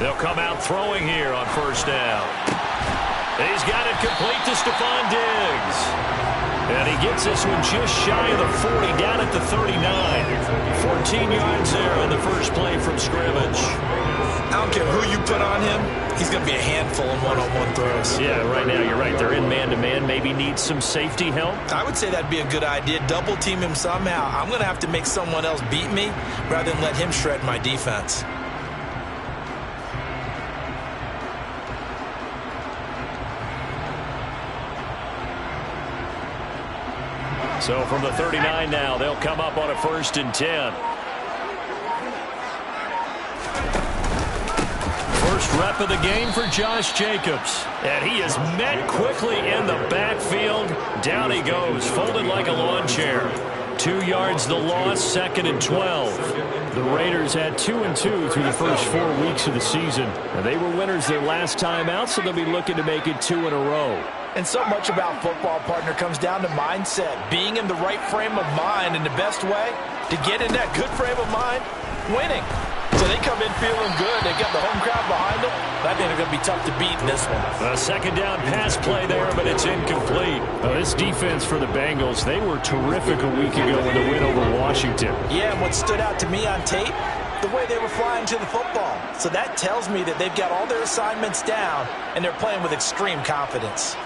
They'll come out throwing here on first down. He's got it complete to Stephon Diggs. And he gets this one just shy of the 40, down at the 39. 14 yards there on the first play from scrimmage. I don't care who you put on him, he's going to be a handful in one-on-one throws. Yeah, right now you're right. They're in man-to-man. Maybe needs some safety help. I would say that'd be a good idea. Double team him somehow. I'm going to have to make someone else beat me rather than let him shred my defense. So from the 39 now, they'll come up on a 1st and 10. First rep of the game for Josh Jacobs. And he is met quickly in the backfield. Down he goes, folded like a lawn chair. 2 yards the loss, 2nd and 12. The Raiders had 2-2 through the first 4 weeks of the season. And they were winners their last time out, so they'll be looking to make it 2 in a row. And so much about football, partner, comes down to mindset. Being in the right frame of mind, and the best way to get in that good frame of mind, winning. So they come in feeling good. They got the home crowd behind them. I think they're going to be tough to beat in this one. A 2nd down pass play there, but it's incomplete. This defense for the Bengals, they were terrific a week ago in the win over Washington. Yeah, and what stood out to me on tape, the way they were flying to the football. So that tells me that they've got all their assignments down, and they're playing with extreme confidence.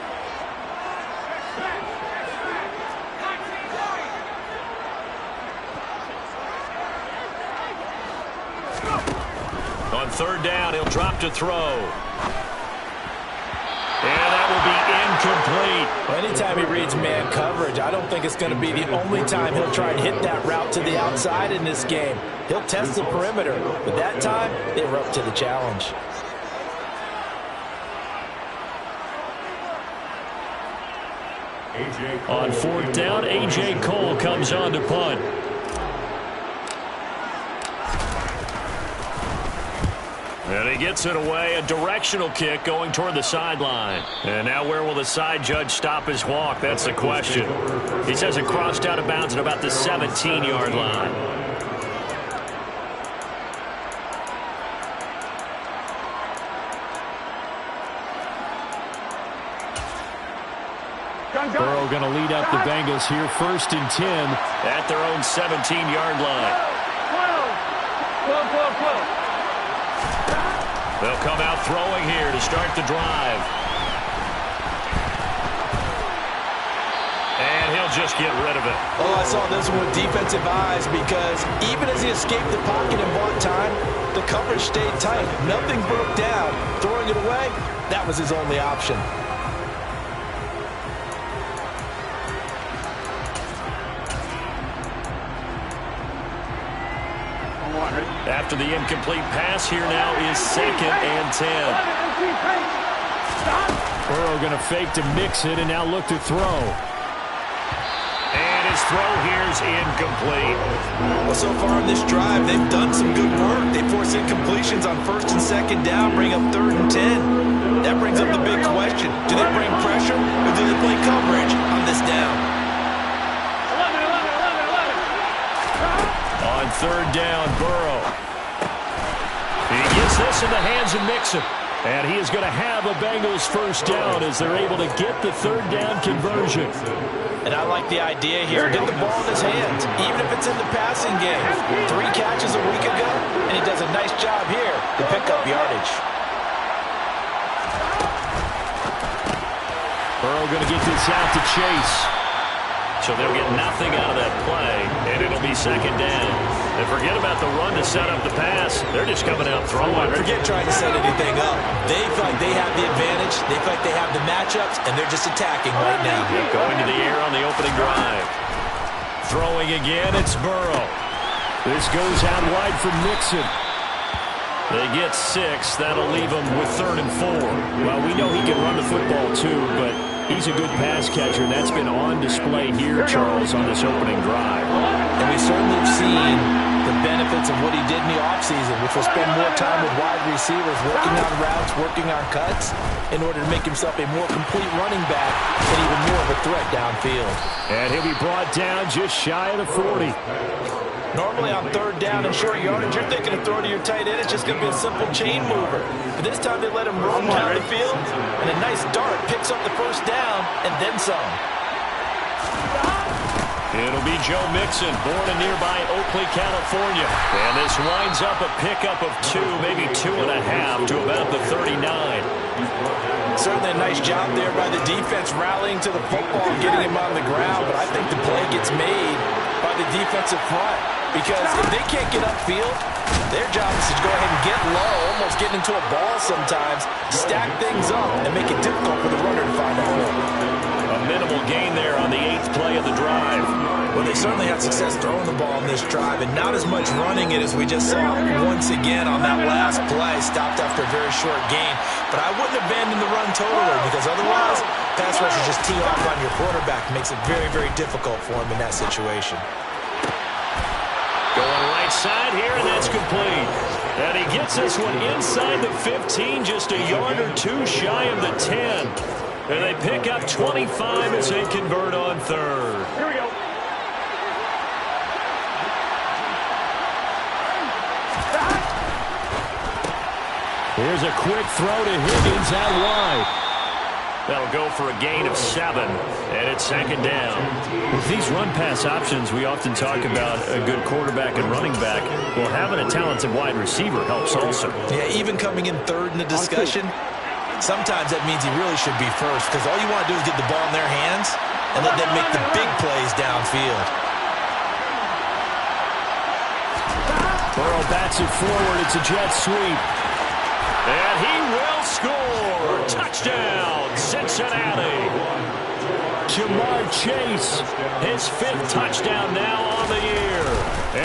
On 3rd down, he'll drop to throw. And that will be incomplete. Well, anytime he reads man coverage, I don't think it's going to be the only time he'll try and hit that route to the outside in this game. He'll test the perimeter, but that time, they were up to the challenge. On 4th down, A.J. Cole comes on to punt. And he gets it away, a directional kick going toward the sideline. And now where will the side judge stop his walk? That's the question. He says it crossed out of bounds at about the 17-yard line. Burrow going to lead up the Bengals here, 1st and 10 at their own 17-yard line. 12. They'll come out throwing here to start the drive. And he'll just get rid of it. Oh, I saw this one with defensive eyes because even as he escaped the pocket and bought time, the coverage stayed tight. Nothing broke down. Throwing it away, that was his only option. After the incomplete pass, here now is 2nd and 10. Burrow going to fake to mix it and now look to throw. And his throw here is incomplete. Well, so far in this drive, they've done some good work. They force incompletions on 1st and 2nd down, bring up 3rd and 10. That brings up the big question. Do they bring pressure or do they play coverage on this down? On 3rd down, Burrow. He gets this in the hands of Mixon. And he is going to have a Bengals 1st down as they're able to get the 3rd down conversion. And I like the idea here. Get the ball in his hands, even if it's in the passing game. 3 catches a week ago, and he does a nice job here to pick up yardage. Burrow going to get this out to Chase. So they'll get nothing out of that play, and it'll be 2nd down. And forget about the run to set up the pass. They're just coming out throwing. Forget trying to set anything up. They feel like they have the advantage. They feel like they have the matchups, and they're just attacking right now. Going to the air on the opening drive. Throwing again, it's Burrow. This goes out wide for Mixon. They get 6. That'll leave them with 3rd and 4. Well, we know he can run the football too, but he's a good pass catcher, and that's been on display here, Charles, on this opening drive. And we certainly have seen the benefits of what he did in the offseason, which was spend more time with wide receivers, working on routes, working on cuts, in order to make himself a more complete running back and even more of a threat downfield. And he'll be brought down just shy of the 40. Normally on third down and short yardage, you're thinking of throwing to your tight end. It's just going to be a simple chain mover. But this time they let him roam down the field, and a nice dart picks up the first down and then some. It'll be Joe Mixon, born in nearby Oakley, California. And this winds up a pickup of 2, maybe 2.5 to about the 39. Certainly a nice job there by the defense rallying to the football and getting him on the ground. But I think the play gets made by the defensive front. Because if they can't get upfield, their job is to go ahead and get low, almost get into a ball sometimes, stack things up, and make it difficult for the runner to find a hole. A minimal gain there on the 8th play of the drive. Well, they certainly had success throwing the ball on this drive, and not as much running it as we just saw once again on that last play. Stopped after a very short gain. But I wouldn't abandon the run totally, because otherwise, pass rushers just tee off on your quarterback. Makes it very, very difficult for him in that situation. Going right side here, and that's complete. And he gets this one inside the 15, just a yard or 2 shy of the 10. And they pick up 25 as they convert on third. Here we go. Here's a quick throw to Higgins out wide. That'll go for a gain of 7, and it's second down. With these run-pass options, we often talk about a good quarterback and running back. Well, having a talented wide receiver helps also. Yeah, even coming in third in the discussion, sometimes that means he really should be first, because all you want to do is get the ball in their hands and let them make the big plays downfield. Burrow bats it forward. It's a jet sweep. And he will score. Touchdown, Cincinnati. Jamar Chase, his 5th touchdown now on the year.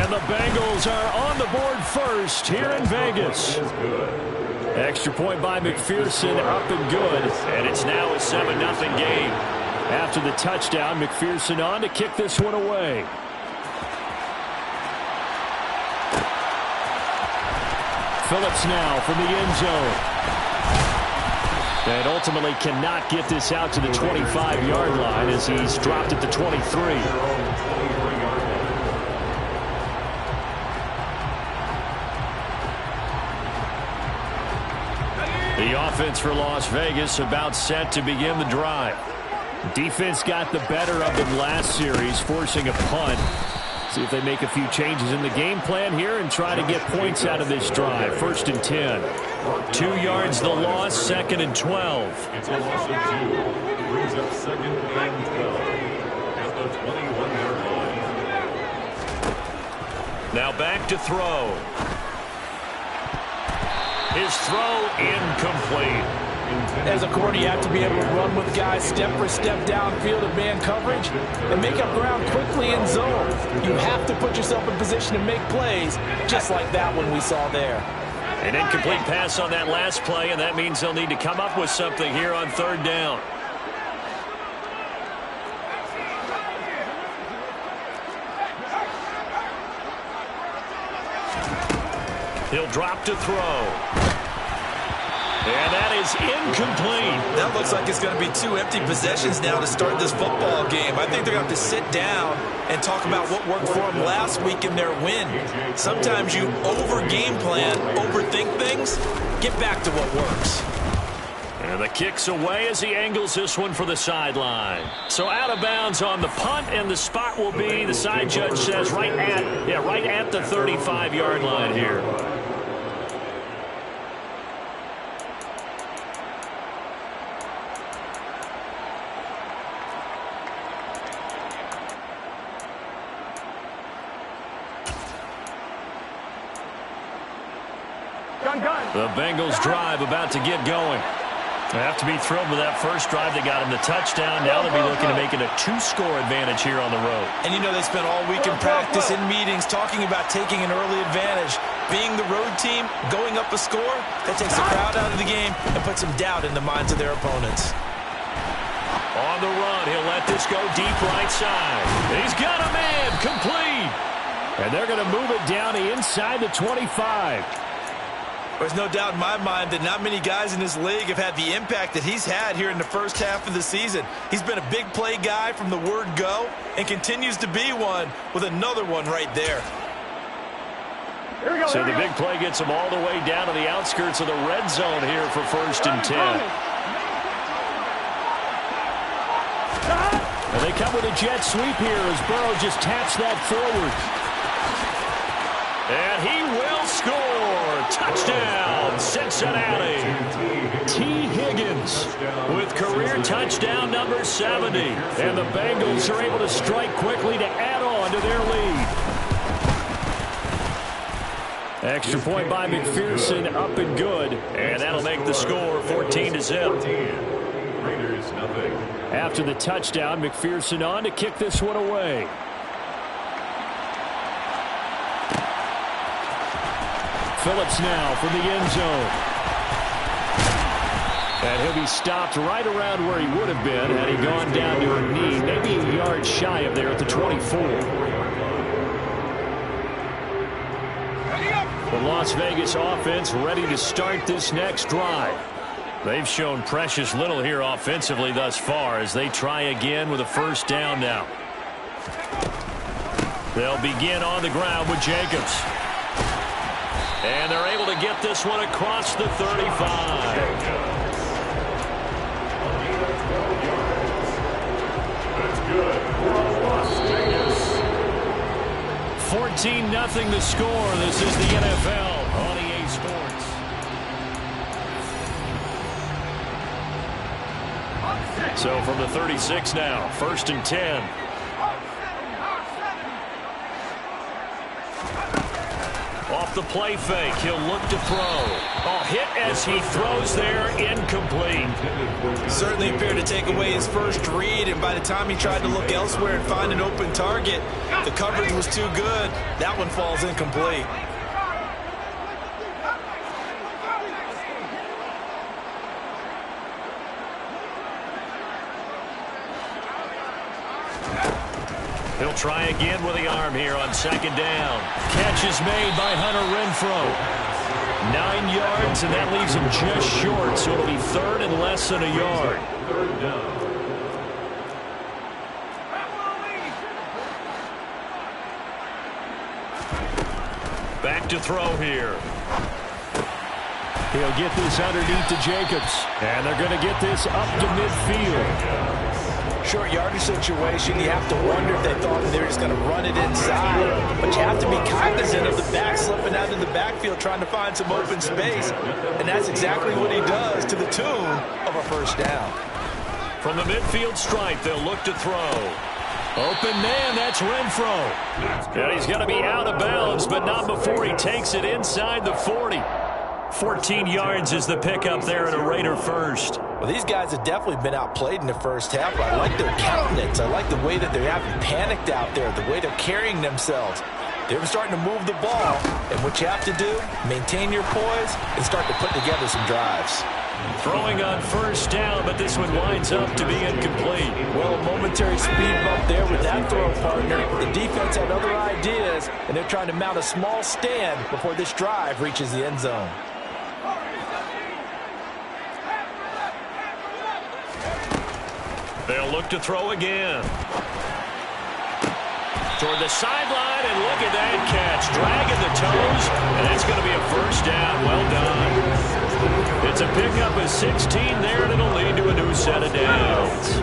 And the Bengals are on the board first here in Vegas. Extra point by McPherson, up and good. And it's now a 7-0 game. After the touchdown, McPherson on to kick this one away. Phillips now from the end zone. And ultimately cannot get this out to the 25-yard line as he's dropped at the 23. The offense for Las Vegas about set to begin the drive. Defense got the better of them last series, forcing a punt. See if they make a few changes in the game plan here and try to get points out of this drive. 1st and 10. 2 yards the loss, 2nd and 12. It's a loss of 2. Brings up 2nd and 12 at the 21-yard line. Now back to throw. His throw incomplete. As a corner, you have to be able to run with guys step for step downfield in man coverage and make up ground quickly in zone. You have to put yourself in position to make plays, just like that one we saw there. An incomplete pass on that last play, and that means they'll need to come up with something here on 3rd down. He'll drop to throw. And that is incomplete. That looks like it's going to be 2 empty possessions now to start this football game. I think they're going to have to sit down and talk about what worked for them last week in their win. Sometimes you over-game plan, overthink things. Get back to what works. And the kick's away as he angles this one for the sideline. So out of bounds on the punt, and the spot will be, the side judge says, right at the 35-yard line here. The Bengals drive about to get going. They have to be thrilled with that first drive. They got him the touchdown. Now they'll be looking to make it a 2-score advantage here on the road. And you know they spent all week in practice, in meetings, talking about taking an early advantage. Being the road team, going up a score, that takes the crowd out of the game and puts some doubt in the minds of their opponents. On the run, he'll let this go deep right side. He's got a man, complete. And they're going to move it down to inside the 25. There's no doubt in my mind that not many guys in this league have had the impact that he's had here in the first half of the season. He's been a big play guy from the word go and continues to be one with another one right there. So the big play gets him all the way down to the outskirts of the red zone here for 1st and 10. And they come with a jet sweep here as Burrow just taps that forward. And he will score. Touchdown, Cincinnati. T. Higgins with career touchdown number 70. And the Bengals are able to strike quickly to add on to their lead. Extra point by McPherson, up and good. And that'll make the score 14-0. Raiders, nothing. After the touchdown, McPherson on to kick this one away. Phillips now from the end zone. And he'll be stopped right around where he would have been had he gone down to a knee, maybe a yard shy of there at the 24. The Las Vegas offense ready to start this next drive. They've shown precious little here offensively thus far as they try again with a 1st down now. They'll begin on the ground with Jacobs. And they're able to get this one across the 35. That's good for Las Vegas. 14-0 the score. This is the NFL on EA Sports. So from the 36 now, 1st and 10. Off the play fake, he'll look to throw. Oh, hit as he throws there, incomplete. Certainly appeared to take away his first read, and by the time he tried to look elsewhere and find an open target, the coverage was too good. That one falls incomplete. He'll try again with the arm here on 2nd down. Catch is made by Hunter Renfrow. 9 yards, and that leaves him just short, so it'll be 3rd and less than a yard. 3rd down. Back to throw here. He'll get this underneath to Jacobs, and they're going to get this up to midfield. Short yardage situation, you have to wonder if they thought they were just going to run it inside. But you have to be cognizant of the back slipping out of the backfield trying to find some open space. And that's exactly what he does to the tune of a 1st down. From the midfield stripe, they'll look to throw. Open man, that's Renfrow. And he's going to be out of bounds, but not before he takes it inside the 40. 14 yards is the pickup there at a Raider 1st. Well, these guys have definitely been outplayed in the first half, but I like their countenance. I like the way that they're having panicked out there, the way they're carrying themselves. They're starting to move the ball, and what you have to do, maintain your poise and start to put together some drives. Throwing on 1st down, but this one winds up to be incomplete. Well, a momentary speed bump there with that throw partner. The defense had other ideas, and they're trying to mount a small stand before this drive reaches the end zone. They'll look to throw again. Toward the sideline, and look at that catch. Dragging the toes, and it's going to be a 1st down. Well done. It's a pickup of 16 there, and it'll lead to a new set of downs.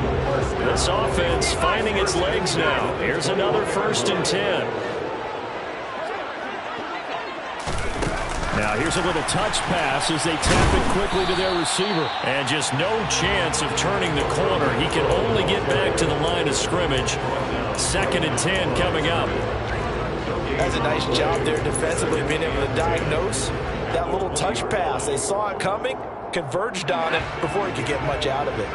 This offense finding its legs now. Here's another 1st and 10. Now here's a little touch pass as they tap it quickly to their receiver. And just no chance of turning the corner. He can only get back to the line of scrimmage. 2nd and 10 coming up. That's a nice job there defensively, being able to diagnose that little touch pass. They saw it coming, converged on it before he could get much out of it.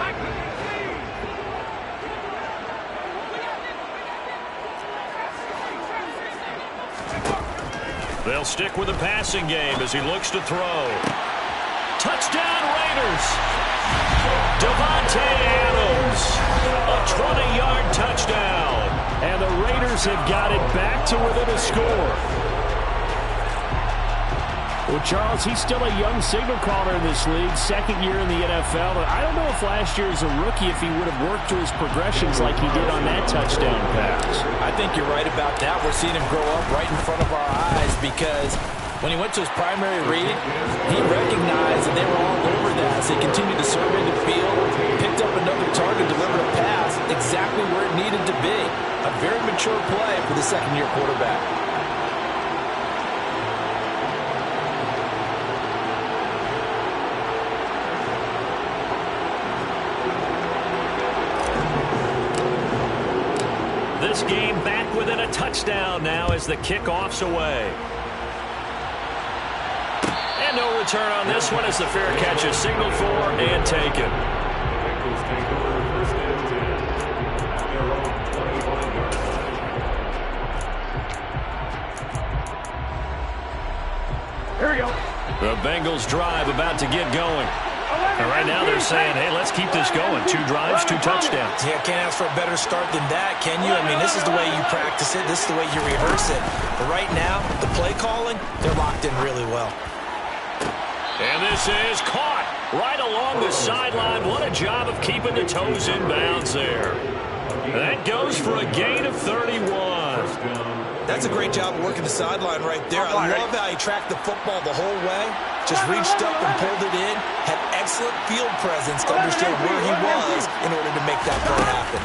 They'll stick with the passing game as he looks to throw. Touchdown Raiders! Davante Adams, a 20-yard touchdown. And the Raiders have got it back to within a score. Well, Charles, he's still a young signal caller in this league, second year in the NFL. I don't know if last year as a rookie if he would have worked through his progressions like he did on that touchdown pass. I think you're right about that. We're seeing him grow up right in front of our eyes because when he went to his primary read, he recognized that they were all over that. So he continued to survey the field, picked up another target, delivered a pass exactly where it needed to be. A very mature play for the second-year quarterback. This game back within a touchdown now as the kickoff's away. And no return on this one as the fair catch is signaled for and taken. Bengals take over first and 10. Their own 21 yards. Here we go. The Bengals drive about to get going. And right now they're saying, hey, let's keep this going. 2 drives, 2 touchdowns. Yeah, can't ask for a better start than that, can you? I mean, this is the way you practice it. This is the way you rehearse it. But right now, the play calling, they're locked in really well. And this is caught right along the sideline. What a job of keeping the toes in bounds there. That goes for a gain of 31. That's a great job of working the sideline right there. I love how he tracked the football the whole way. Just reached up and pulled it in. Had excellent field presence to understand where he was in order to make that play happen.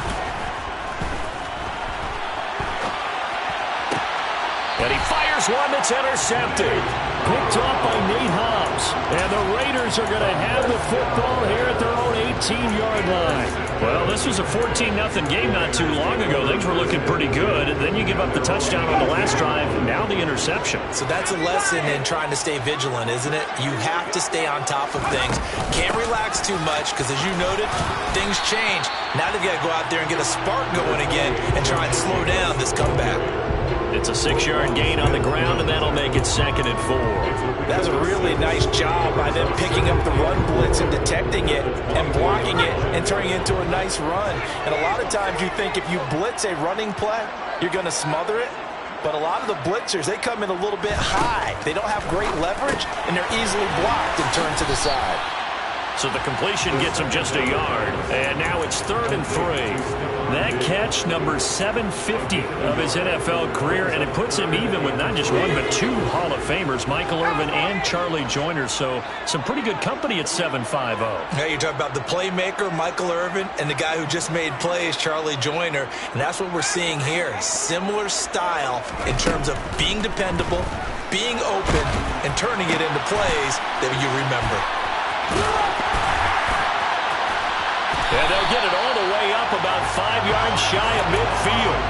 And he fires one that's intercepted. Picked off by Nate Hobbs. And the Raiders are going to have the football here at their own 18-yard line. Well, this was a 14-0 game not too long ago. Things were looking pretty good. Then you give up the touchdown on the last drive. Now the interception. So that's a lesson in trying to stay vigilant, isn't it? You have to stay on top of things. Can't relax too much because, as you noted, things change. Now they've got to go out there and get a spark going again and try and slow down this comeback. It's a 6-yard gain on the ground, and that'll make it 2nd and 4. That's a really nice job by them picking up the run blitz and detecting it and blocking it and turning it into a nice run. And a lot of times you think if you blitz a running play, you're going to smother it. But a lot of the blitzers, they come in a little bit high. They don't have great leverage, and they're easily blocked and turned to the side. So the completion gets him just a yard. And now it's 3rd and 3. That catch, number 750 of his NFL career, and it puts him even with not just one but 2 Hall of Famers, Michael Irvin and Charlie Joyner. So some pretty good company at 7-5-0. Now you talk about the playmaker, Michael Irvin, and the guy who just made plays, Charlie Joyner. And that's what we're seeing here. Similar style in terms of being dependable, being open, and turning it into plays that you remember. And they'll get it all the way up about 5 yards shy of midfield.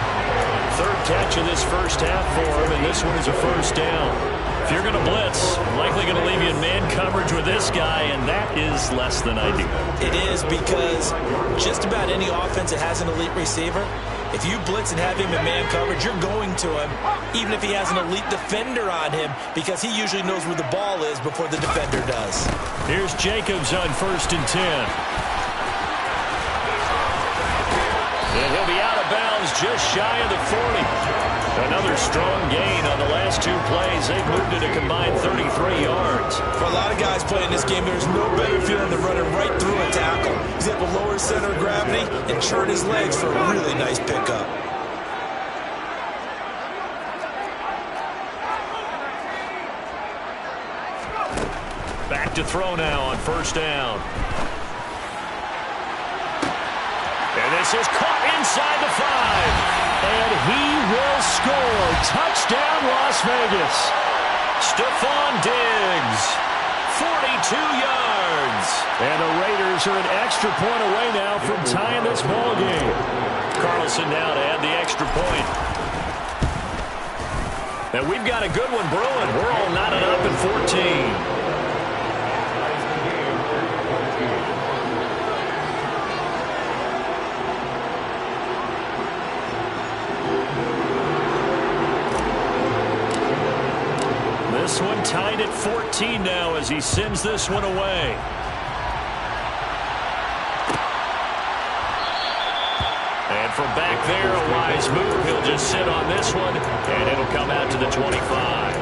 3rd catch of this first half for him, and this one is a first down. If you're going to blitz, likely going to leave you in man coverage with this guy, and that is less than ideal. It is because just about any offense that has an elite receiver, if you blitz and have him in man coverage, you're going to him, even if he has an elite defender on him, because he usually knows where the ball is before the defender does. Here's Jacobs on 1st and 10. And he'll be out of bounds just shy of the 40. Another strong gain on the last 2 plays. They've moved it a combined 33 yards. For a lot of guys playing this game, there's no better feeling than running right through a tackle. He's able to lower his center of gravity and churn his legs for a really nice pickup. Back to throw now on 1st down. And this is caught inside the 5. And he will score. Touchdown, Las Vegas. Stephon Diggs, 42 yards. And the Raiders are an extra point away now from tying this ball game. Carlson now to add the extra point. And we've got a good one brewing. We're all knotted up at 14. This one tied at 14 now as he sends this one away. And from back there, a wise move. He'll just sit on this one, and it'll come out to the 25.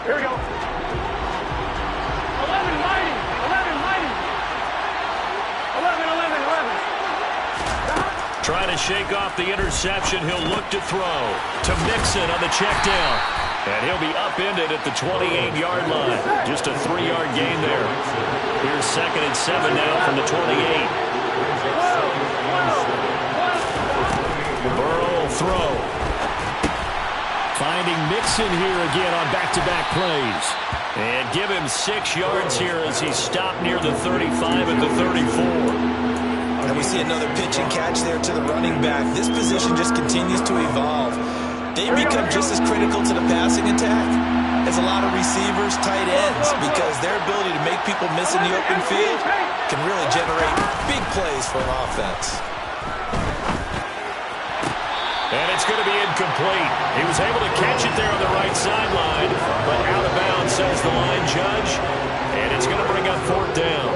Here we go. 11 mighty. 11 mighty. 11, 11, 11. Trying to shake off the interception. He'll look to throw to Mixon on the check down. And he'll be upended at the 28-yard line. Just a 3-yard gain there. Here's 2nd and 7 now from the 28. Burrow will throw. Finding Mixon here again on back-to-back plays. And give him 6 yards here as he's stopped near the 35 at the 34. And we see another pitch and catch there to the running back. This position just continues to evolve. They become just as critical to the passing attack as a lot of receivers, tight ends, because their ability to make people miss in the open field can really generate big plays for an offense. And it's going to be incomplete. He was able to catch it there on the right sideline, but out of bounds, says the line judge. And it's going to bring up 4th down.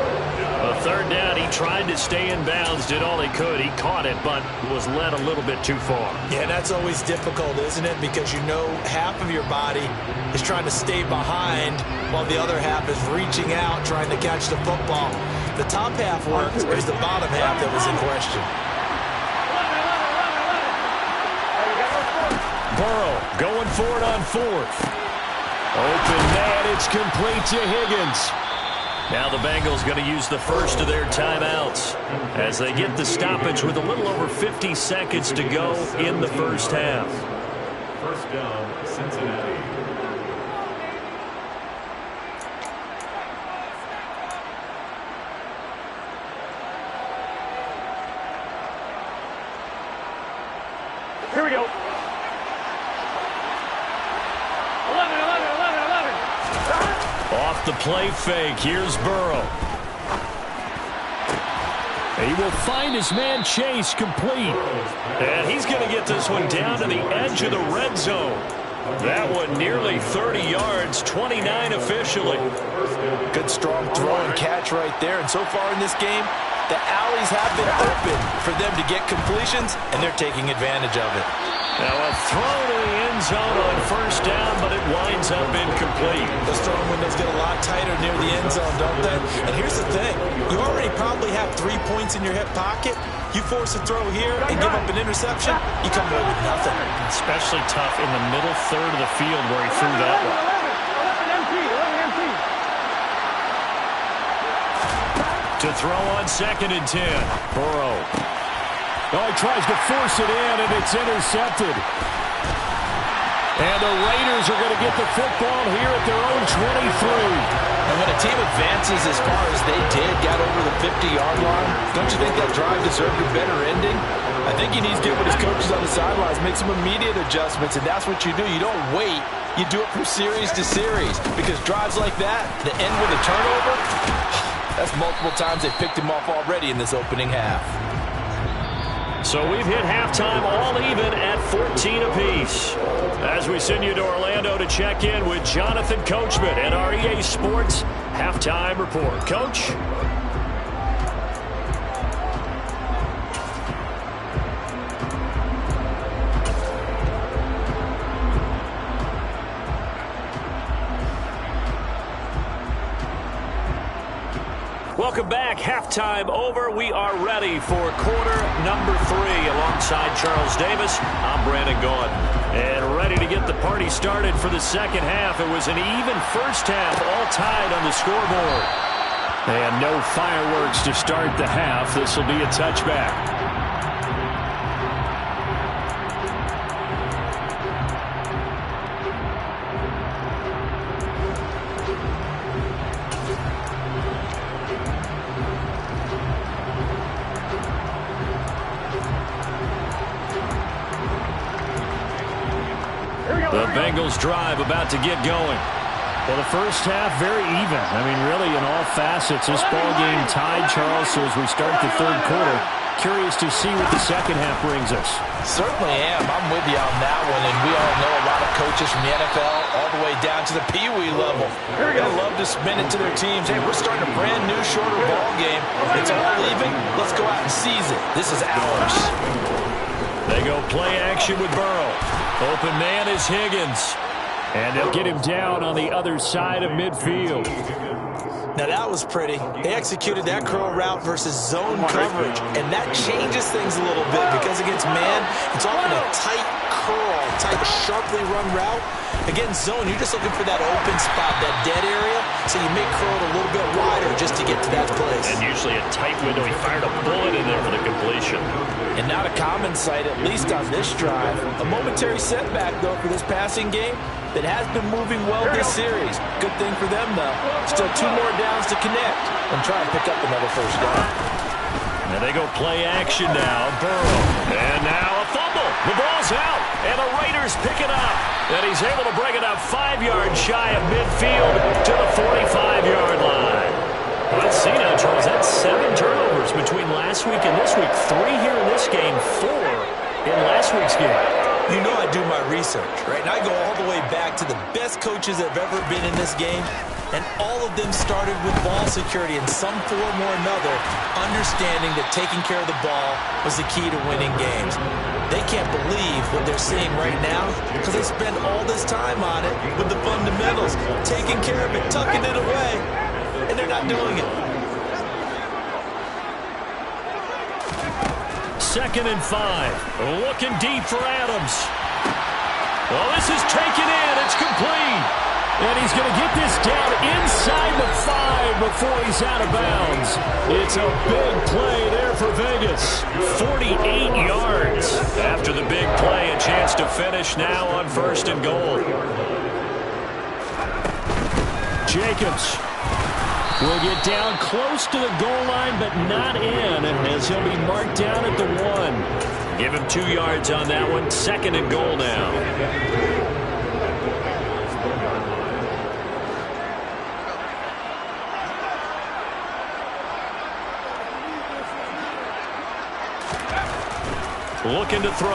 A 3rd down, he tried to stay in bounds, did all he could. He caught it, but was led a little bit too far. Yeah, that's always difficult, isn't it? Because you know half of your body is trying to stay behind while the other half is reaching out, trying to catch the football. The top half worked. It was the bottom half that was in question. Burrow going for it on 4th. Open man, it's complete to Higgins. Now the Bengals going to use the first of their timeouts as they get the stoppage with a little over 50 seconds to go in the first half. First down, Cincinnati. Here we go. 11, 11, 11, 11. Off the play fake, here's Burrow. He will find his man Chase complete. And he's going to get this one down to the edge of the red zone. That one nearly 30 yards, 29 officially. Good strong throw and catch right there. And so far in this game, the alleys have been open for them to get completions, and they're taking advantage of it. Now a throw to the end zone on 1st down, but it winds up incomplete. Those throwing windows get a lot tighter near the end zone, don't they? And here's the thing. You already probably have 3 points in your hip pocket. You force a throw here and give up an interception, you come away with nothing. Especially tough in the middle third of the field where he threw that one. 11 empty. To throw on 2nd and 10. Burrow. Oh, he tries to force it in, and it's intercepted. And the Raiders are going to get the football here at their own 23. And when a team advances as far as they did, got over the 50-yard line, don't you think that drive deserved a better ending? I think he needs to get with his coaches on the sidelines, make some immediate adjustments, and that's what you do. You don't wait. You do it from series to series, because drives like that, the end with a turnover, that's multiple times they picked him off already in this opening half. So we've hit halftime all even at 14 apiece. As we send you to Orlando to check in with Jonathan Coachman and our EA Sports Halftime Report. Coach? Welcome back. Halftime over. We are ready for quarter number 3 alongside Charles Davis. I'm Brandon Gaudin. And ready to get the party started for the second half. It was an even first half, all tied on the scoreboard. And no fireworks to start the half. This will be a touchback. The Bengals drive about to get going. Well, the first half, very even. I mean, really, in all facets, this ball game tied, Charles. So as we start the third quarter, curious to see what the second half brings us. Certainly am. I'm with you on that one. And we all know a lot of coaches from the NFL all the way down to the Pee Wee level. They're going to love to spin it to their teams. Hey, we're starting a brand new, shorter ball game. It's all even. Let's go out and seize it. This is ours. They go play action with Burrow. Open man is Higgins. And they'll get him down on the other side of midfield. Now that was pretty. They executed that curl route versus zone coverage, and that changes things a little bit because against man, it's often a tight curl, tight, sharply run route. Against zone, you're just looking for that open spot, that dead area, so you make curl a little bit wider just to get to that place. And usually a tight window. He fired a bullet in there for the completion. And not a common sight, at least on this drive. A momentary setback, though, for this passing game that has been moving well this series. Good thing for them, though. Still 2 more downs to connect and try and pick up another first down. And they go play action now. Burrow. And now a fumble. The ball's out. And the Raiders pick it up. And he's able to bring it up 5 yards shy of midfield to the 45-yard line. Let's see now, Charles. That's 7 turnovers between last week and this week. 3 here in this game, 4 in last week's game. You know I do my research, right? And I go all the way back to the best coaches that have ever been in this game. And all of them started with ball security in some form or another, understanding that taking care of the ball was the key to winning games. They can't believe what they're seeing right now because they spent all this time on it with the fundamentals, taking care of it, tucking it away, and they're not doing it. 2nd and 5. Looking deep for Adams. Well, this is taken in. It's complete. And he's going to get this down inside the 5 before he's out of bounds. It's a big play there for Vegas. 48 yards. After the big play, a chance to finish now on 1st and goal. Jacobs will get down close to the goal line, but not in, as he'll be marked down at the 1. Give him 2 yards on that one. 2nd and goal now. Looking to throw.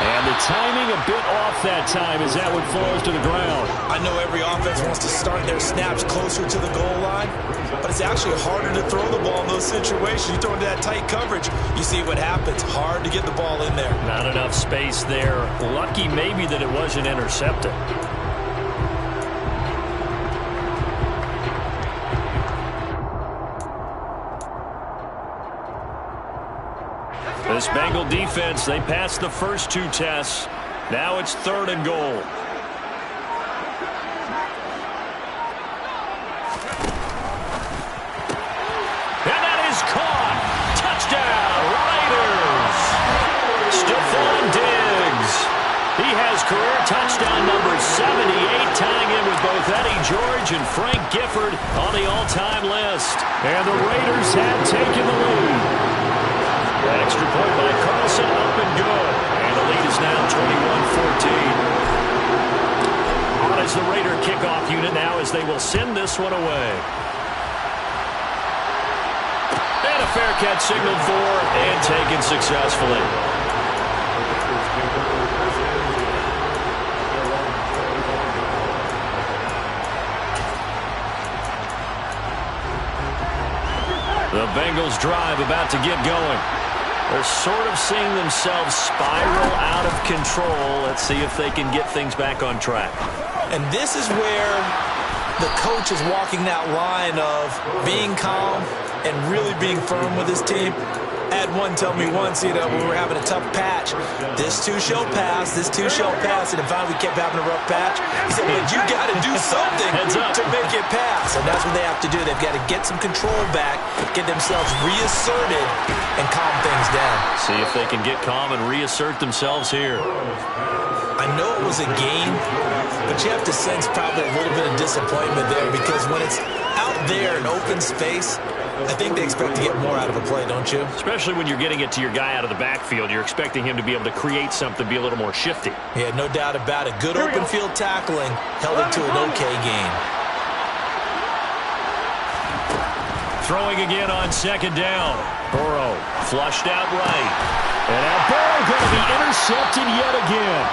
And the timing a bit off that time as that one falls to the ground. I know every offense wants to start their snaps closer to the goal line, but it's actually harder to throw the ball in those situations. You throw into that tight coverage, you see what happens. Hard to get the ball in there. Not enough space there. Lucky maybe that it wasn't intercepted. This Bengal defense, they passed the first 2 tests. Now it's 3rd and goal. And that is caught. Touchdown, Raiders. Stephon Diggs. He has career touchdown number 78, tying in with both Eddie George and Frank Gifford on the all-time list. And the Raiders have taken the lead. Extra point by Carlson, up and good. And the lead is now 21-14. On as the Raider kickoff unit now as they will send this one away. And a fair catch signaled for and taken successfully. The Bengals drive about to get going. They're sort of seeing themselves spiral out of control. Let's see if they can get things back on track. And this is where the coach is walking that line of being calm and really being firm with his team. I had one tell me once, when we were having a tough patch, this too shall pass, this too shall pass, and then finally we kept having a rough patch. He said, but you got to do something to make it pass, and that's what they have to do. They've got to get some control back, get themselves reasserted, and calm things down. See if they can get calm and reassert themselves here. I know it was a game, but you have to sense probably a little bit of disappointment there because when it's out there in open space, I think they expect to get more out of a play, don't you? Especially when you're getting it to your guy out of the backfield. You're expecting him to be able to create something, be a little more shifty. Yeah, no doubt about it. Good open field tackling held it to an okay game. Throwing again on 2nd down. Burrow flushed out right. And now Burrow going to be intercepted yet again.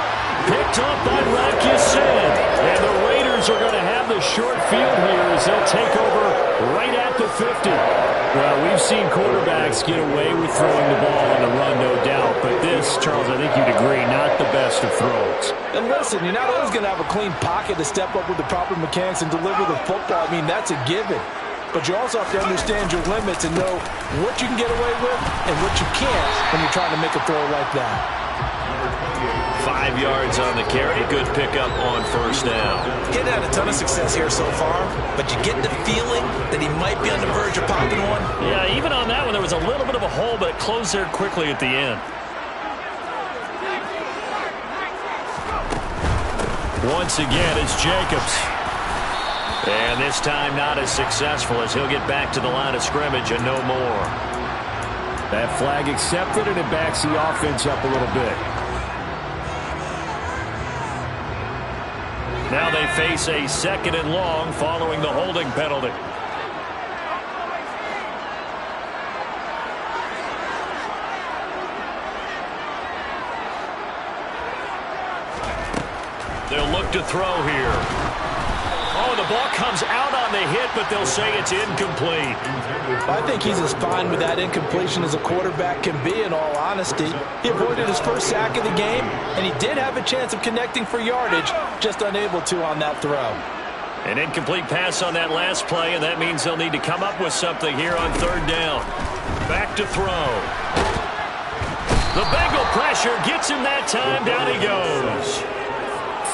Picked up by Rakisin. And the Raiders are going to have the short field here as they'll take over right at the 50. Well, we've seen quarterbacks get away with throwing the ball on the run, no doubt. But this Yes, Charles, I think you'd agree, not the best of throws. And listen, you're not always going to have a clean pocket to step up with the proper mechanics and deliver the football. I mean, that's a given. But you also have to understand your limits and know what you can get away with and what you can't when you're trying to make a throw like that. 5 yards on the carry. Good pickup on first down. He hadn't had a ton of success here so far, but you get the feeling that he might be on the verge of popping one. Yeah, even on that one, there was a little bit of a hole, but it closed there quickly at the end. Once again, it's Jacobs. And this time not as successful as he'll get back to the line of scrimmage and no more. That flag accepted, and it backs the offense up a little bit. Now they face a 2nd and long following the holding penalty. They'll look to throw here. Oh, the ball comes out on the hit, but they'll say it's incomplete. I think he's as fine with that incompletion as a quarterback can be, in all honesty. He avoided his first sack of the game, and he did have a chance of connecting for yardage, just unable to on that throw. An incomplete pass on that last play, and that means they'll need to come up with something here on 3rd down. Back to throw. The Bengal pressure gets him that time. Down he goes.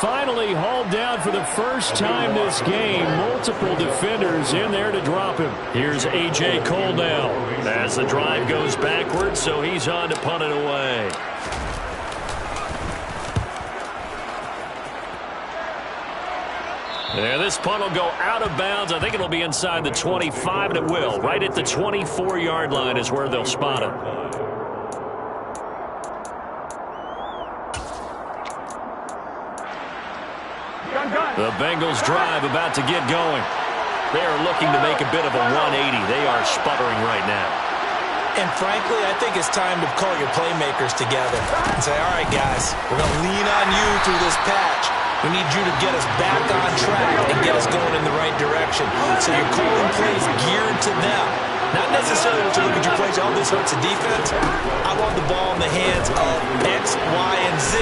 Finally hauled down for the first time this game. Multiple defenders in there to drop him. Here's A.J. Cole now as the drive goes backwards, so he's on to punt it away. Yeah, this punt will go out of bounds. I think it'll be inside the 25, and it will. Right at the 24-yard line is where they'll spot it. The Bengals drive about to get going. They are looking to make a bit of a 180. They are sputtering right now. And frankly, I think it's time to call your playmakers together and say, all right, guys, we're going to lean on you through this patch. We need you to get us back on track and get us going in the right direction. So you're calling plays geared to them. Not necessarily to look at your plays, oh, this hurts the defense. I want the ball in the hands of X, Y, and Z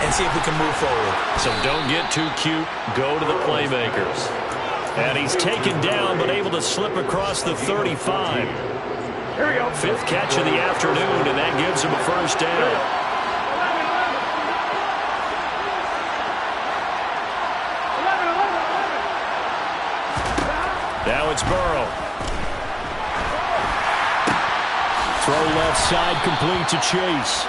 and see if we can move forward. So don't get too cute. Go to the playmakers. And he's taken down but able to slip across the 35. Here we go. 5th catch of the afternoon, and that gives him a first down. Now it's Burrow. Throw left side, complete to Chase.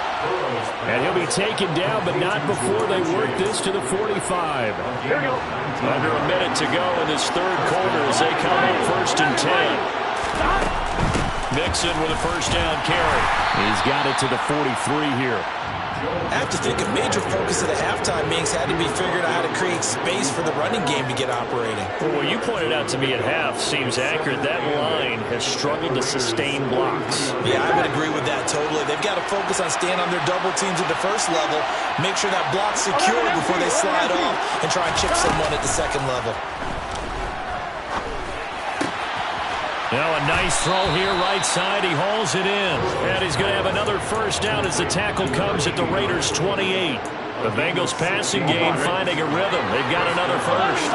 And he'll be taken down, but not before they work this to the 45. Here we go. Under a minute to go in this 3rd quarter as they come up 1st and 10. Mixon with a first down carry. He's got it to the 43 here. I have to think a major focus of the halftime meetings had to be figuring out how to create space for the running game to get operating. Well, what you pointed out to me at half seems accurate. That line has struggled to sustain blocks. Yeah, I would agree with that totally. They've got to focus on staying on their double teams at the first level, make sure that block's secure before they slide off, and try and chip someone at the 2nd level. Now a nice throw here right side. He hauls it in. And he's going to have another first down as the tackle comes at the Raiders' 28. The Bengals passing game finding a rhythm. They've got another first.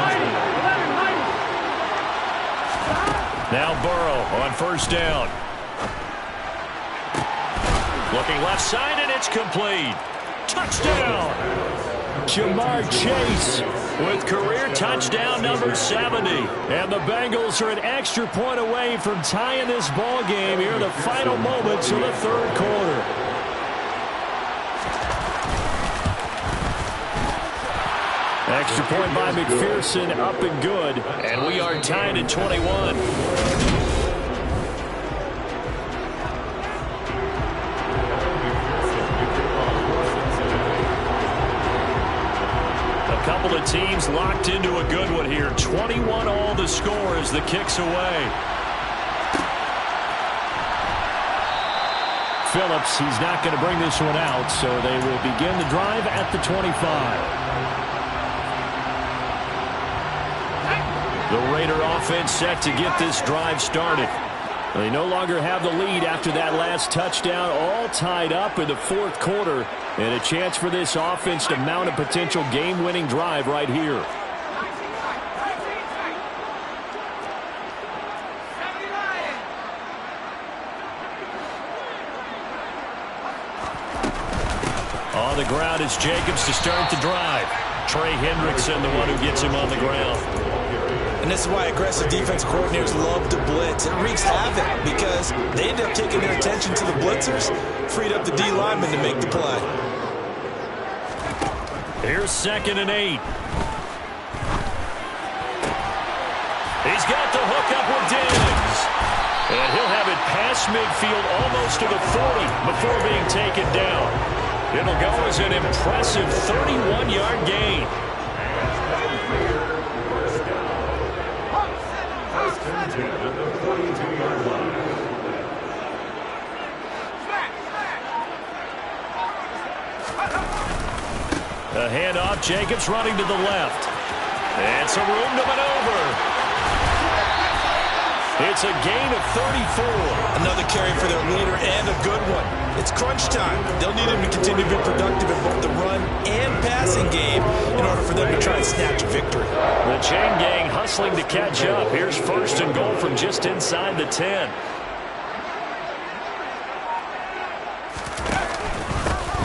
Now Burrow on first down. Looking left side, and it's complete. Touchdown. Ja'Marr Chase with career touchdown number 70. And the Bengals are an extra point away from tying this ball game here in the final moments of the 3rd quarter. Extra point by McPherson, up and good. And we are tied at 21. Couple of teams locked into a good one here. 21 all the score as the kick's away. Phillips, he's not going to bring this one out, so they will begin the drive at the 25. The Raider offense set to get this drive started. They no longer have the lead after that last touchdown, all tied up in the fourth quarter, and a chance for this offense to mount a potential game-winning drive right here. On the ground is Jacobs to start the drive. Trey Hendrickson, the one who gets him on the ground. And this is why aggressive defense coordinators love to blitz. It wreaks havoc because they end up taking their attention to the blitzers, freed up the D lineman to make the play. Here's 2nd and 8. He's got the hook up with Diggs. And he'll have it past midfield almost to the 40 before being taken down. It'll go as an impressive 31-yard gain. A handoff, Jacobs running to the left. And some room to maneuver. It's a gain of 34. Another carry for their leader and a good one. It's crunch time. They'll need him to continue to be productive in both the run and passing game in order for them to try and snatch a victory. The chain gang hustling to catch up. Here's 1st and goal from just inside the 10.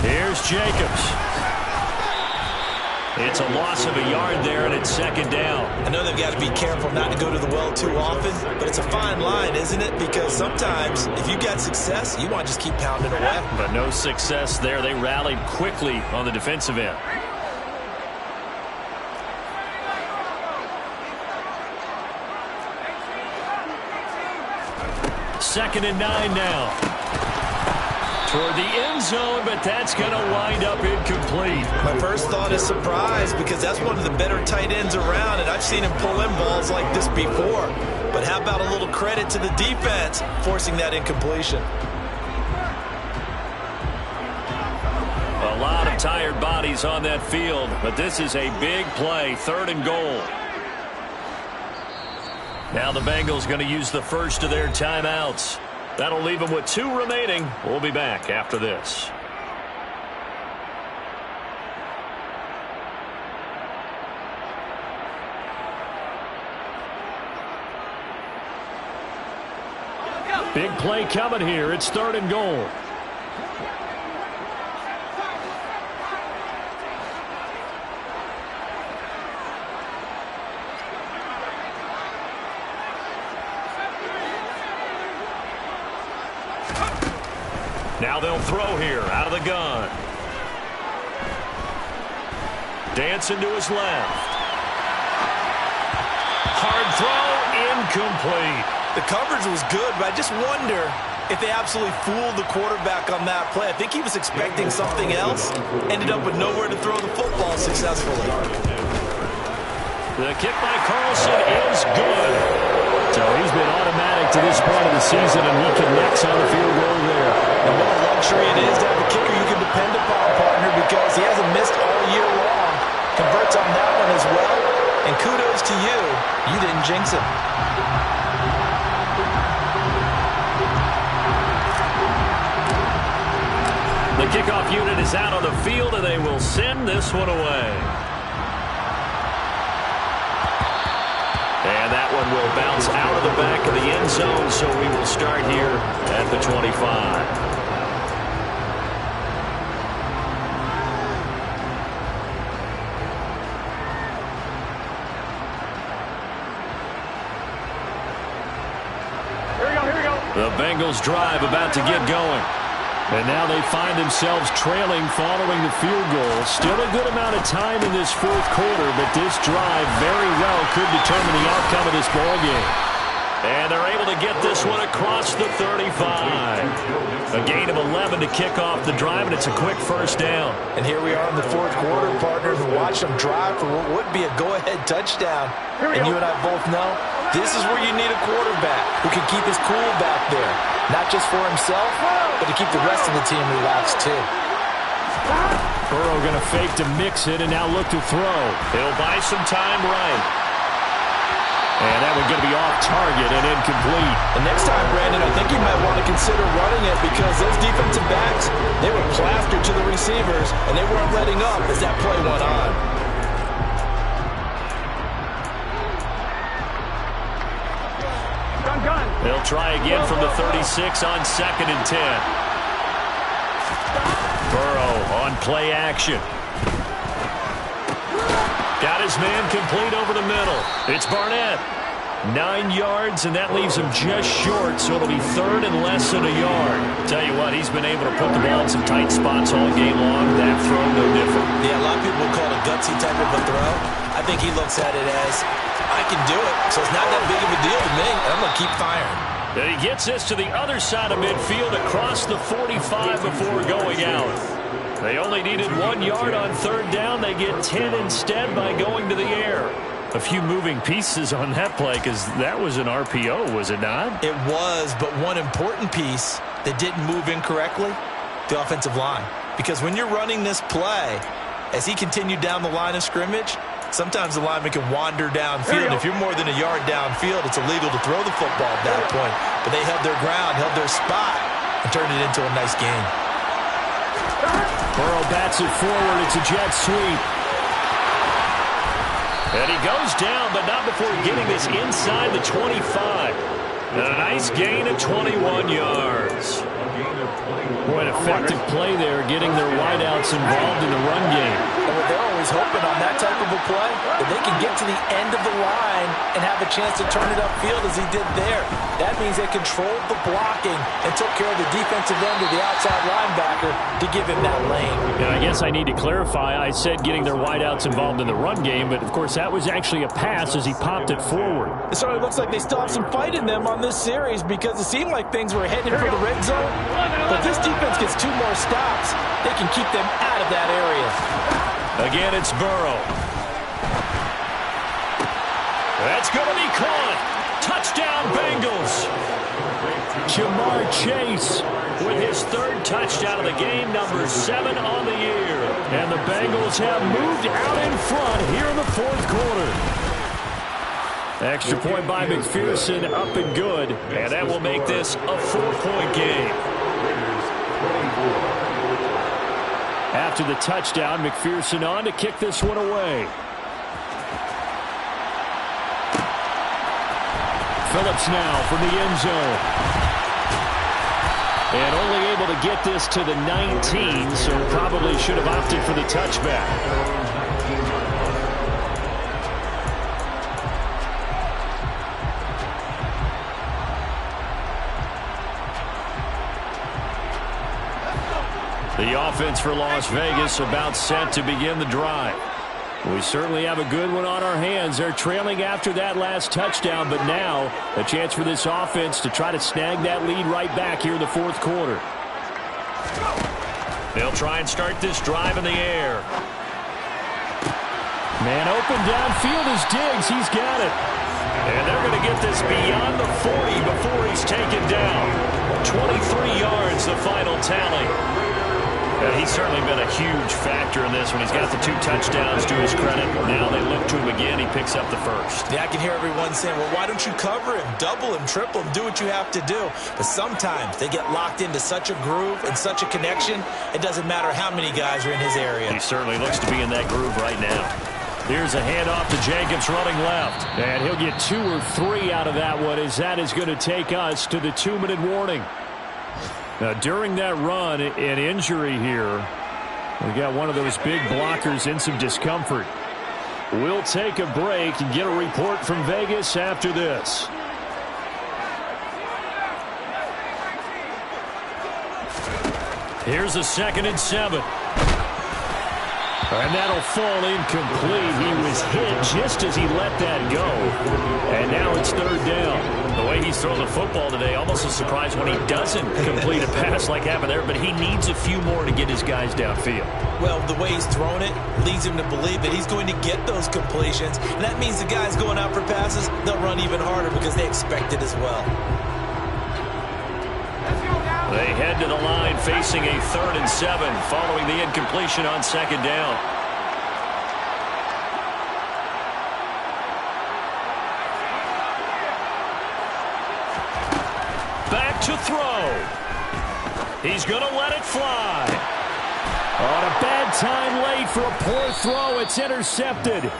Here's Jacobs. It's a loss of a yard there, and it's 2nd down. I know they've got to be careful not to go to the well too often, but it's a fine line, isn't it? Because sometimes if you got success, you want to just keep pounding away. But no success there. They rallied quickly on the defensive end. Second and 9 now. Toward the end zone, but that's going to wind up incomplete. My first thought is surprise because that's one of the better tight ends around, and I've seen him pull in balls like this before. But how about a little credit to the defense forcing that incompletion? A lot of tired bodies on that field, but this is a big play, 3rd and goal. Now the Bengals going to use the first of their timeouts. That'll leave them with 2 remaining. We'll be back after this. Big play coming here. It's 3rd and goal. Now they'll throw here out of the gun. Dancing to his left. Hard throw, incomplete. The coverage was good, but I just wonder if they absolutely fooled the quarterback on that play. I think he was expecting something else. Ended up with nowhere to throw the football successfully. The kick by Carlson is good. So he's been automatic to this point of the season, and he connects on the field goal there. And what a luxury it is to have a kicker you can depend upon, partner, because he hasn't missed all year long. Converts on that one as well. And kudos to you. You didn't jinx him. The kickoff unit is out on the field, and they will send this one away. And that one will bounce out of the back of the end zone, so we will start here at the 25. Here we go. The Bengals drive about to get going. And now they find themselves trailing following the field goal. Still a good amount of time in this fourth quarter, but this drive very well could determine the outcome of this ballgame. And they're able to get this one across the 35. A gain of 11 to kick off the drive, and it's a quick first down. And here we are in the fourth quarter, partner, and watch them drive for what would be a go-ahead touchdown. And you and I both know this is where you need a quarterback who can keep his cool back there. Not just for himself, but to keep the rest of the team relaxed too. Burrow going to fake to mix it and now look to throw. He'll buy some time right. And that one going to be off target and incomplete. The next time, Brandon, I think you might want to consider running it because those defensive backs, they were plastered to the receivers, and they weren't letting up as that play went on. They'll try again from the 36 on 2nd and 10. Burrow on play action. Got his man complete over the middle. It's Barnett. 9 yards, and that leaves him just short, so it'll be 3rd and less than a yard. Tell you what, he's been able to put the ball in some tight spots all game long. That throw, no different. Yeah, a lot of people will call it a gutsy type of a throw. I think he looks at it as, I can do it, so it's not that big of a deal to me, and I'm going to keep firing. And he gets this to the other side of midfield across the 45 before going out. They only needed 1 yard on 3rd down. They get 10 instead by going to the air. A few moving pieces on that play because that was an RPO, was it not? It was, but one important piece that didn't move incorrectly, the offensive line. Because when you're running this play, as he continued down the line of scrimmage, sometimes the lineman can wander downfield. If you're more than a yard downfield, it's illegal to throw the football at that point. But they held their ground, held their spot, and turned it into a nice game. Burrow bats it forward. It's a jet sweep. And he goes down, but not before getting this inside the 25. And a nice gain of 21 yards. Boy, an effective play there, getting their wideouts involved in the run game. They're always hoping on that type of a play that they can get to the end of the line and have a chance to turn it upfield as he did there. That means they controlled the blocking and took care of the defensive end of the outside linebacker to give him that lane. And I guess I need to clarify. I said getting their wideouts involved in the run game, but of course that was actually a pass as he popped it forward. It certainly looks like they still have some fight in them on this series because it seemed like things were heading for the red zone. But this defense gets 2 more stops. They can keep them out of that area. Again, it's Burrow. That's going to be caught. Touchdown, Bengals. Jamar Chase with his 3rd touchdown of the game, number 7 on the year. And the Bengals have moved out in front here in the 4th quarter. Extra point by McPherson, up and good. And that will make this a 4-point game. After the touchdown, McPherson on to kick this one away. Phillips now from the end zone. And only able to get this to the 19, so probably should have opted for the touchback. The offense for Las Vegas about set to begin the drive. We certainly have a good one on our hands. They're trailing after that last touchdown, but now a chance for this offense to try to snag that lead right back here in the 4th quarter. They'll try and start this drive in the air. Man open downfield is Diggs. He's got it. And they're going to get this beyond the 40 before he's taken down. 23 yards, the final tally. He's certainly been a huge factor in this one. He's got the 2 touchdowns to his credit. Now they look to him again. He picks up the 1st. Yeah, I can hear everyone saying, well, why don't you cover him, double him, triple him, do what you have to do. But sometimes they get locked into such a groove and such a connection, it doesn't matter how many guys are in his area. He certainly looks to be in that groove right now. Here's a handoff to Jacobs running left. And he'll get 2 or 3 out of that one as that is going to take us to the 2-minute warning. Now, during that run, an injury here. We got one of those big blockers in some discomfort. We'll take a break and get a report from Vegas after this. Here's a 2nd and 7. And that'll fall incomplete. He was hit just as he let that go. And now it's 3rd down. The way he's thrown the football today, almost a surprise when he doesn't complete a pass like happened there, but he needs a few more to get his guys downfield. Well, the way he's thrown it leads him to believe that he's going to get those completions. And that means the guys going out for passes, they'll run even harder because they expect it as well. They head to the line facing a 3rd and 7 following the incompletion on 2nd down. to throw. He's going to let it fly. On a bad time late for a poor throw. It's intercepted.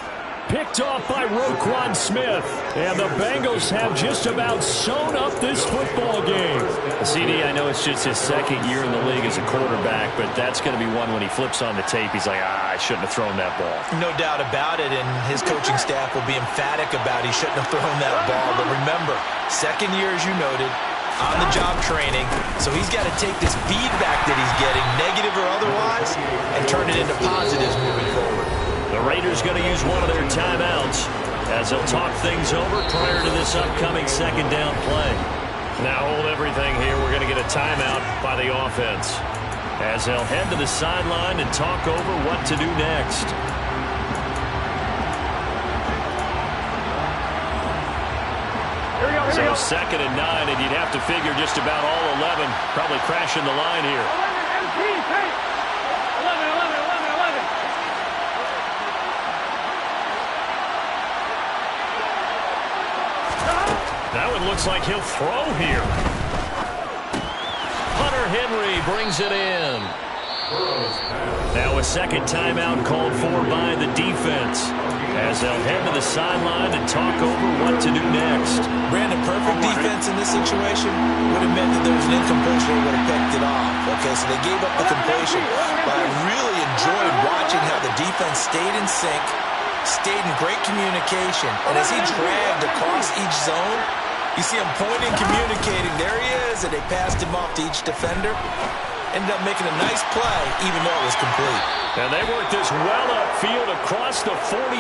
Picked off by Roquan Smith. And the Bengals have just about sewn up this football game. CD, I know it's just his second year in the league as a quarterback, but that's going to be one when he flips on the tape. He's like, I shouldn't have thrown that ball. No doubt about it, and his coaching staff will be emphatic about he shouldn't have thrown that ball. But remember, second year, as you noted, on-the-job training, so he's got to take this feedback that he's getting, negative or otherwise, and turn it into positives moving forward. The Raiders going to use one of their timeouts as they'll talk things over prior to this upcoming second down play. Now hold everything here. We're going to get a timeout by the offense as they'll head to the sideline and talk over what to do next. So second and 9, and you'd have to figure just about all 11 probably crashing the line here. 11. That one looks like he'll throw here. Hunter Henry brings it in. Now a second timeout called for by the defense as they'll head to the sideline and talk over what to do next. Brandon, perfect defense in this situation would have meant that there was an incompletion or would have picked it off. Okay, so they gave up the completion. But I really enjoyed watching how the defense stayed in sync, stayed in great communication. And as he dragged across each zone, you see him pointing, communicating. There he is, and they passed him off to each defender. Ended up making a nice play, even though it was complete. And they worked this well upfield across the 45.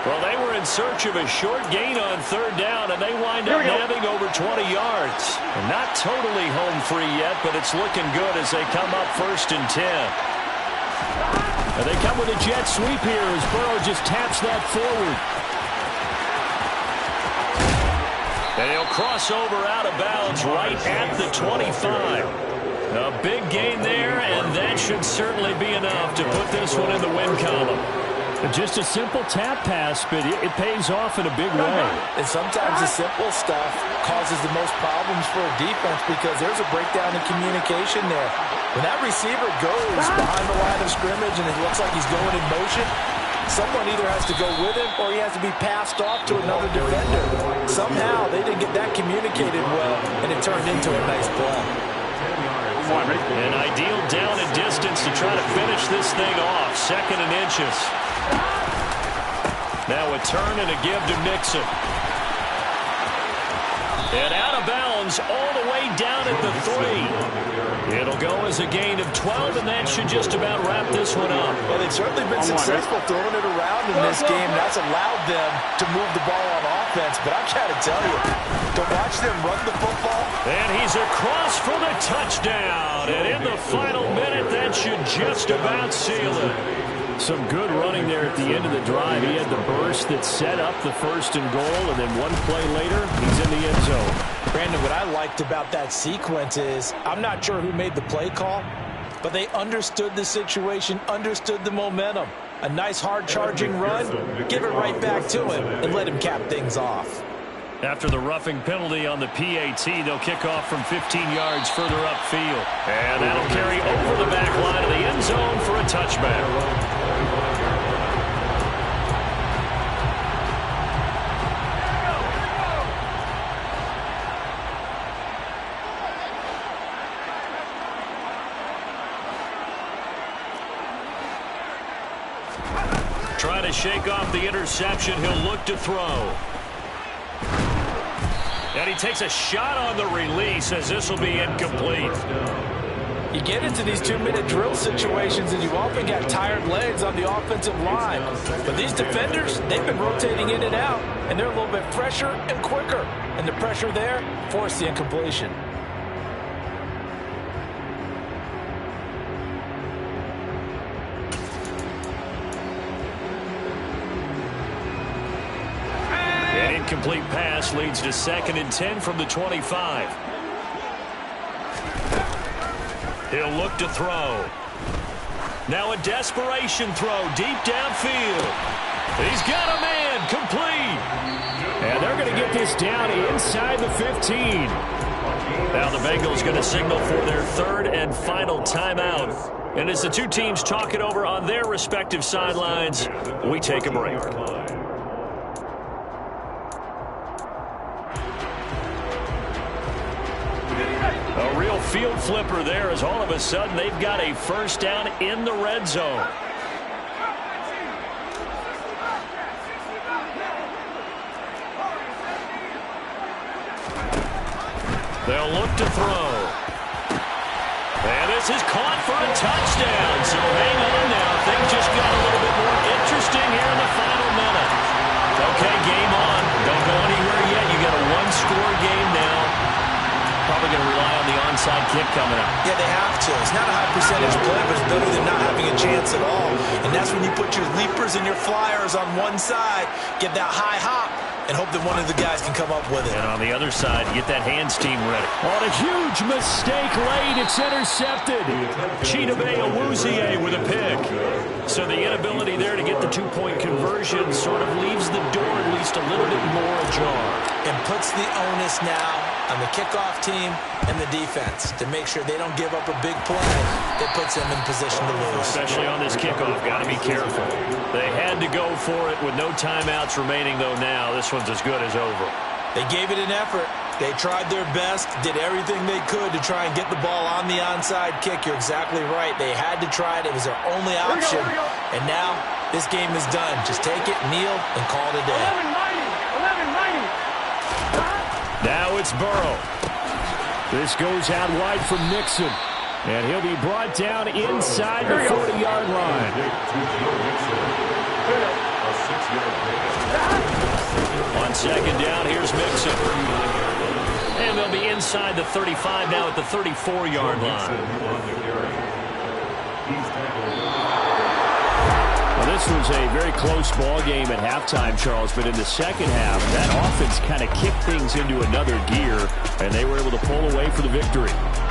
Well, they were in search of a short gain on third down, and they wind up nabbing over 20 yards. And not totally home free yet, but it's looking good as they come up 1st and 10. And they come with a jet sweep here as Burrow just taps that forward. And he'll cross over out of bounds right at the 25. A big gain there, and that should certainly be enough to put this one in the win column. Just a simple tap pass, but it pays off in a big way. And sometimes the simple stuff causes the most problems for a defense because there's a breakdown in communication there. When that receiver goes behind the line of scrimmage and it looks like he's going in motion, someone either has to go with him or he has to be passed off to another defender. Somehow they didn't get that communicated well, and it turned into a nice play. An ideal down and distance to try to finish this thing off. 2nd and inches. Now a turn and a give to Mixon. And out of bounds all the way down at the 3. It'll go as a gain of 12, and that should just about wrap this one up. Well, they've certainly been successful throwing it around in this game. That's allowed them to move the ball on offense. But I've got to tell you, to watch them run the football. And he's across for the touchdown. And in the final minute, that should just about seal it. Some good running there at the end of the drive. He had the burst that set up the 1st and goal, and then one play later, he's in the end zone. Brandon, what I liked about that sequence is I'm not sure who made the play call, but they understood the situation, understood the momentum. A nice hard-charging run, give it right back to him, and let him cap things off. After the roughing penalty on the PAT, they'll kick off from 15 yards further upfield. And that'll carry over the back line of the end zone for a touchback. Trying to shake off the interception. He'll look to throw. And he takes a shot on the release as this will be incomplete. You get into these 2-minute drill situations and you often got tired legs on the offensive line. But these defenders, they've been rotating in and out, and they're a little bit fresher and quicker. And the pressure there forced the incompletion. Incomplete pass leads to 2nd and 10 from the 25. He'll look to throw. Now a desperation throw deep downfield. He's got a man complete. And they're going to get this down inside the 15. Now the Bengals going to signal for their third and final timeout. And as the two teams talk it over on their respective sidelines, we take a break. A real field flipper there as all of a sudden they've got a first down in the red zone. They'll look to throw. And this is caught for a touchdown. So hang on now. Things just got a little bit more interesting here in the final minute. Okay, game on. Don't go anywhere yet. You got a one-score game now. Probably going to rely on the onside kick coming up. Yeah, they have to. It's not a high percentage play, but it's better than not having a chance at all. And that's when you put your leapers and your flyers on one side, get that high hop, and hope that one of the guys can come up with it. And on the other side, get that hands team ready. On a huge mistake late, it's intercepted. Chidobe Awuzie with a pick. So the inability there to get the two-point conversion sort of leaves the door at least a little bit more ajar. And puts the onus now on the kickoff team and the defense to make sure they don't give up a big play that puts them in position to lose. Especially on this kickoff. Got to be careful. They had to go for it with no timeouts remaining, though, now. This one's as good as over. They gave it an effort. They tried their best, did everything they could to try and get the ball on the onside kick. You're exactly right. They had to try it. It was their only option. And now this game is done. Just take it, kneel, and call it a day. 11-90. Now it's Burrow. This goes out wide from Nixon. And he'll be brought down inside the 40-yard line. On second down, here's Mixon. And they'll be inside the 35 now at the 34-yard line. Well, this was a very close ball game at halftime, Charles, but in the second half, that offense kind of kicked things into another gear, and they were able to pull away for the victory.